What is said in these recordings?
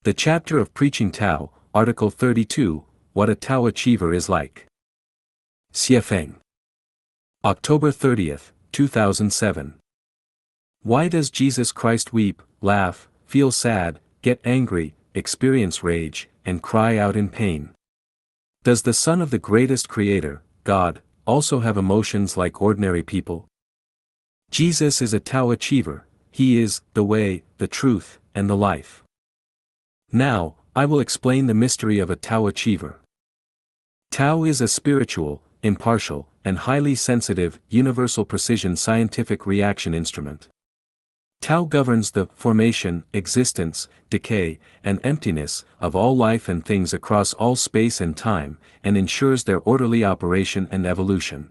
The chapter of Preaching Tao, Article 32, What a Tao Achiever is Like. Xiefeng. October 30, 2007. Why does Jesus Christ weep, laugh, feel sad, get angry, experience rage, and cry out in pain? Does the Son of the greatest Creator, God, also have emotions like ordinary people? Jesus is a Tao achiever. He is the way, the truth, and the life. Now, I will explain the mystery of a Tao achiever. Tao is a spiritual, impartial, and highly sensitive, universal precision scientific reaction instrument. Tao governs the formation, existence, decay, and emptiness of all life and things across all space and time, and ensures their orderly operation and evolution.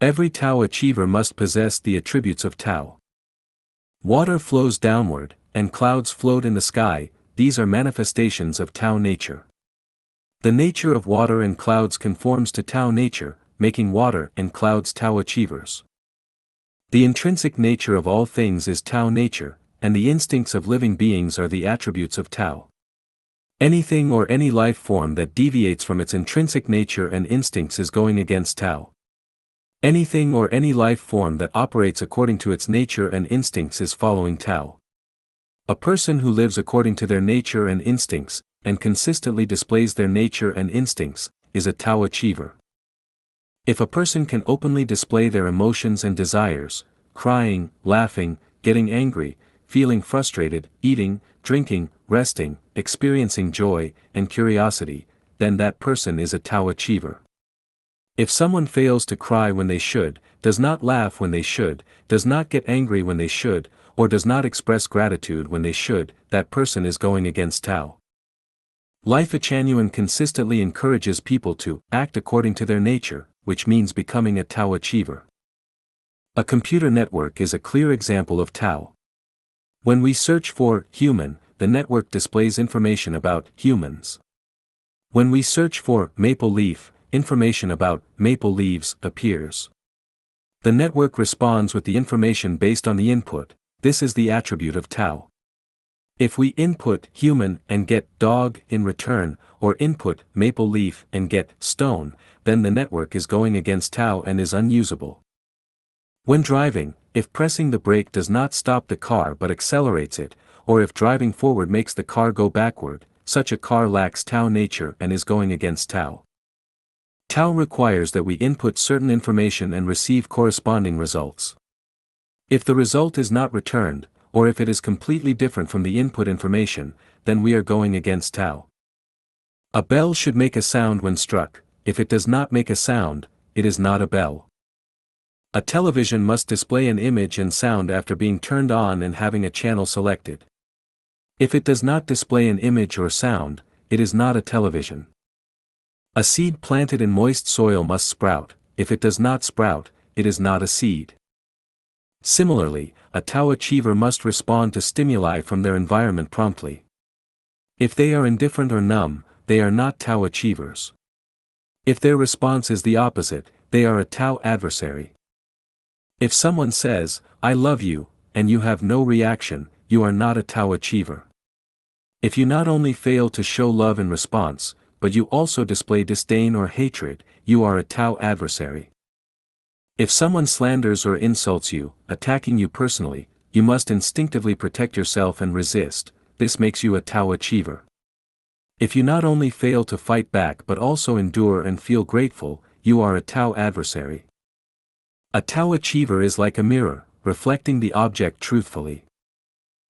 Every Tao achiever must possess the attributes of Tao. Water flows downward, and clouds float in the sky. These are manifestations of Tao nature. The nature of water and clouds conforms to Tao nature, making water and clouds Tao achievers. The intrinsic nature of all things is Tao nature, and the instincts of living beings are the attributes of Tao. Anything or any life form that deviates from its intrinsic nature and instincts is going against Tao. Anything or any life form that operates according to its nature and instincts is following Tao. A person who lives according to their nature and instincts, and consistently displays their nature and instincts, is a Tao achiever. If a person can openly display their emotions and desires, crying, laughing, getting angry, feeling frustrated, eating, drinking, resting, experiencing joy, and curiosity, then that person is a Tao achiever. If someone fails to cry when they should, does not laugh when they should, does not get angry when they should, or does not express gratitude when they should, that person is going against Tao. Lifechanyuan consistently encourages people to act according to their nature, which means becoming a Tao achiever. A computer network is a clear example of Tao. When we search for human, the network displays information about humans. When we search for maple leaf, information about maple leaves appears. The network responds with the information based on the input. This is the attribute of Tao. If we input human and get dog in return, or input maple leaf and get stone, then the network is going against Tao and is unusable. When driving, if pressing the brake does not stop the car but accelerates it, or if driving forward makes the car go backward, such a car lacks Tao nature and is going against Tao. Tao requires that we input certain information and receive corresponding results. If the result is not returned, or if it is completely different from the input information, then we are going against Tao. A bell should make a sound when struck. If it does not make a sound, it is not a bell. A television must display an image and sound after being turned on and having a channel selected. If it does not display an image or sound, it is not a television. A seed planted in moist soil must sprout. If it does not sprout, it is not a seed. Similarly, a Tao achiever must respond to stimuli from their environment promptly. If they are indifferent or numb, they are not Tao achievers. If their response is the opposite, they are a Tao adversary. If someone says, "I love you," and you have no reaction, you are not a Tao achiever. If you not only fail to show love in response, but you also display disdain or hatred, you are a Tao adversary. If someone slanders or insults you, attacking you personally, you must instinctively protect yourself and resist. This makes you a Tao achiever. If you not only fail to fight back but also endure and feel grateful, you are a Tao adversary. A Tao achiever is like a mirror, reflecting the object truthfully.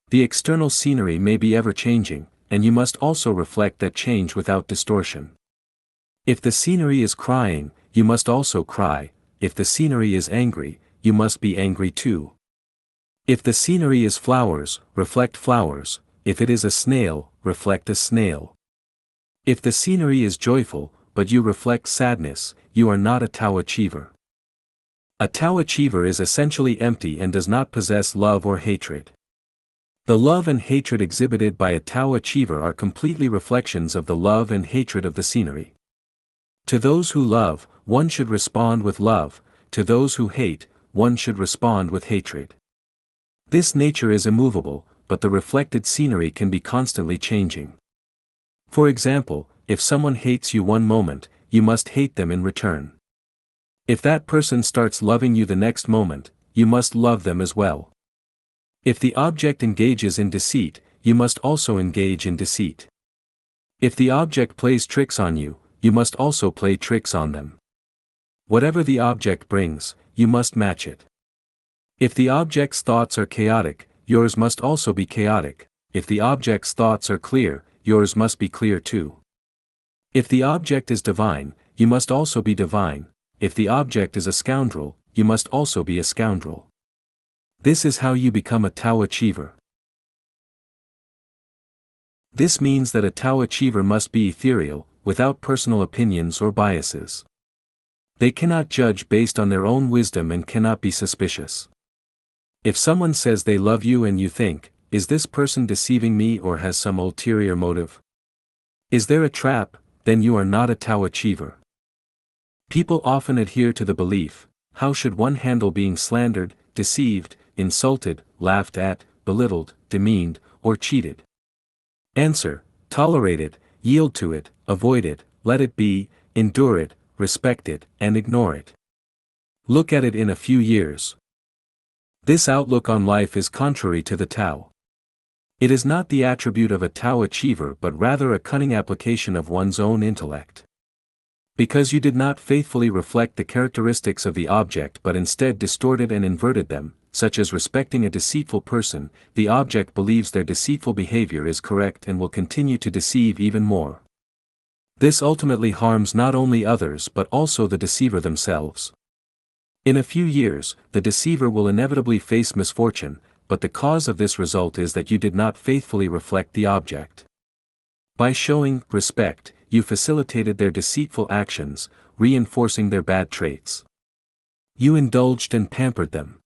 The external scenery may be ever-changing, and you must also reflect that change without distortion. If the scenery is crying, you must also cry. If the scenery is angry, you must be angry too. If the scenery is flowers, reflect flowers. If it is a snail, reflect a snail. If the scenery is joyful, but you reflect sadness, you are not a Tao achiever. A Tao achiever is essentially empty and does not possess love or hatred. The love and hatred exhibited by a Tao achiever are completely reflections of the love and hatred of the scenery. To those who love, one should respond with love. To those who hate, one should respond with hatred. This nature is immovable, but the reflected scenery can be constantly changing. For example, if someone hates you one moment, you must hate them in return. If that person starts loving you the next moment, you must love them as well. If the object engages in deceit, you must also engage in deceit. If the object plays tricks on you, you must also play tricks on them. Whatever the object brings, you must match it. If the object's thoughts are chaotic, yours must also be chaotic. If the object's thoughts are clear, yours must be clear too. If the object is divine, you must also be divine. If the object is a scoundrel, you must also be a scoundrel. This is how you become a Tao achiever. This means that a Tao achiever must be ethereal, without personal opinions or biases. They cannot judge based on their own wisdom and cannot be suspicious. If someone says they love you and you think, is this person deceiving me or has some ulterior motive? Is there a trap? Then you are not a Tao achiever. People often adhere to the belief, how should one handle being slandered, deceived, insulted, laughed at, belittled, demeaned, or cheated? Answer: tolerate it, yield to it, avoid it, let it be, endure it, respect it, and ignore it. Look at it in a few years. This outlook on life is contrary to the Tao. It is not the attribute of a Tao achiever but rather a cunning application of one's own intellect. Because you did not faithfully reflect the characteristics of the object but instead distorted and inverted them, such as respecting a deceitful person, the object believes their deceitful behavior is correct and will continue to deceive even more. This ultimately harms not only others but also the deceiver themselves. In a few years, the deceiver will inevitably face misfortune, but the cause of this result is that you did not faithfully reflect the object. By showing respect, you facilitated their deceitful actions, reinforcing their bad traits. You indulged and pampered them.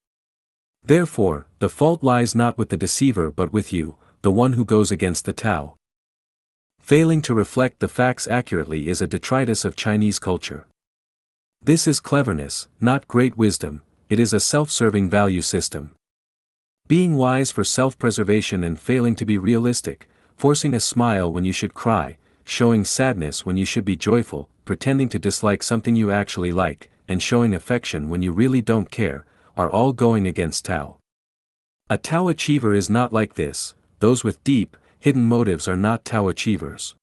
Therefore, the fault lies not with the deceiver but with you, the one who goes against the Tao. Failing to reflect the facts accurately is a detritus of Chinese culture. This is cleverness, not great wisdom, it is a self-serving value system. Being wise for self-preservation and failing to be realistic, forcing a smile when you should cry, showing sadness when you should be joyful, pretending to dislike something you actually like, and showing affection when you really don't care, are all going against Tao. A Tao achiever is not like this. Those with deep, hidden motives are not Tao achievers.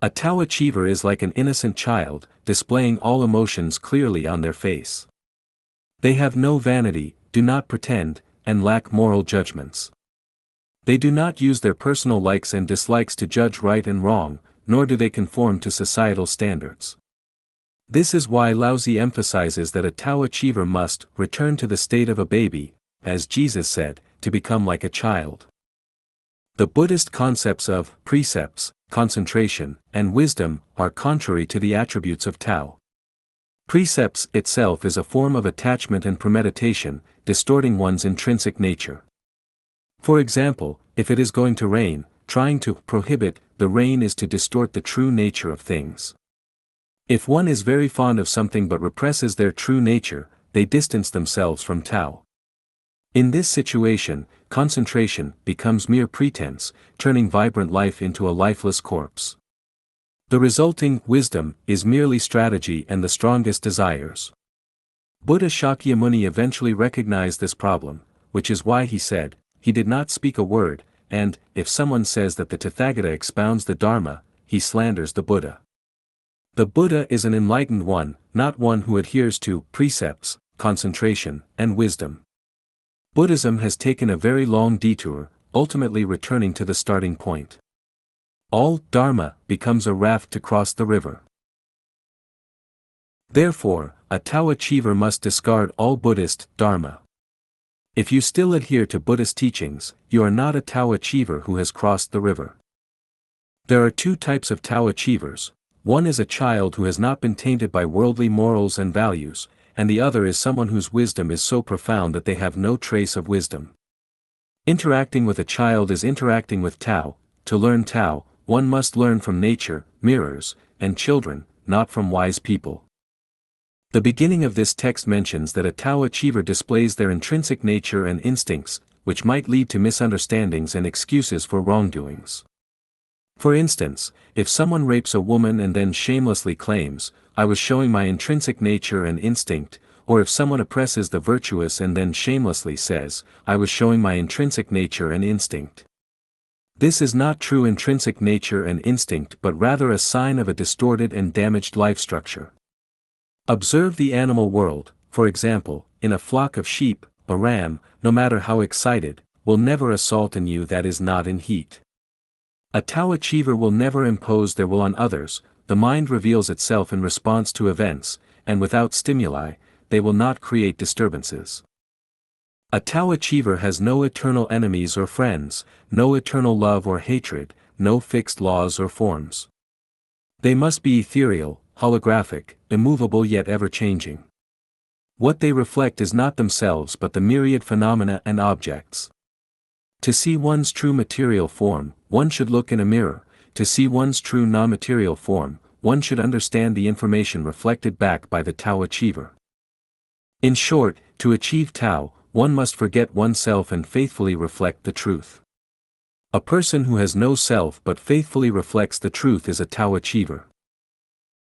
A Tao achiever is like an innocent child, displaying all emotions clearly on their face. They have no vanity, do not pretend, and lack moral judgments. They do not use their personal likes and dislikes to judge right and wrong, nor do they conform to societal standards. This is why Laozi emphasizes that a Tao achiever must return to the state of a baby, as Jesus said, to become like a child. The Buddhist concepts of precepts, concentration, and wisdom are contrary to the attributes of Tao. Precepts itself is a form of attachment and premeditation, distorting one's intrinsic nature. For example, if it is going to rain, trying to prohibit the rain is to distort the true nature of things. If one is very fond of something but represses their true nature, they distance themselves from Tao. In this situation, concentration becomes mere pretense, turning vibrant life into a lifeless corpse. The resulting wisdom is merely strategy and the strongest desires. Buddha Shakyamuni eventually recognized this problem, which is why he said, he did not speak a word, and, if someone says that the Tathagata expounds the Dharma, he slanders the Buddha. The Buddha is an enlightened one, not one who adheres to precepts, concentration, and wisdom. Buddhism has taken a very long detour, ultimately returning to the starting point. All Dharma becomes a raft to cross the river. Therefore, a Tao achiever must discard all Buddhist Dharma. If you still adhere to Buddhist teachings, you are not a Tao achiever who has crossed the river. There are two types of Tao achievers. One is a child who has not been tainted by worldly morals and values, and the other is someone whose wisdom is so profound that they have no trace of wisdom. Interacting with a child is interacting with Tao. To learn Tao, one must learn from nature, mirrors, and children, not from wise people. The beginning of this text mentions that a Tao achiever displays their intrinsic nature and instincts, which might lead to misunderstandings and excuses for wrongdoings. For instance, if someone rapes a woman and then shamelessly claims, "I was showing my intrinsic nature and instinct," or if someone oppresses the virtuous and then shamelessly says, "I was showing my intrinsic nature and instinct." This is not true intrinsic nature and instinct but rather a sign of a distorted and damaged life structure. Observe the animal world. For example, in a flock of sheep, a ram, no matter how excited, will never assault an ewe that is not in heat. A Tao achiever will never impose their will on others. The mind reveals itself in response to events, and without stimuli, they will not create disturbances. A Tao achiever has no eternal enemies or friends, no eternal love or hatred, no fixed laws or forms. They must be ethereal, holographic, immovable yet ever-changing. What they reflect is not themselves but the myriad phenomena and objects. To see one's true material form, one should look in a mirror. To see one's true non-material form, one should understand the information reflected back by the Tao achiever. In short, to achieve Tao, one must forget oneself and faithfully reflect the truth. A person who has no self but faithfully reflects the truth is a Tao achiever.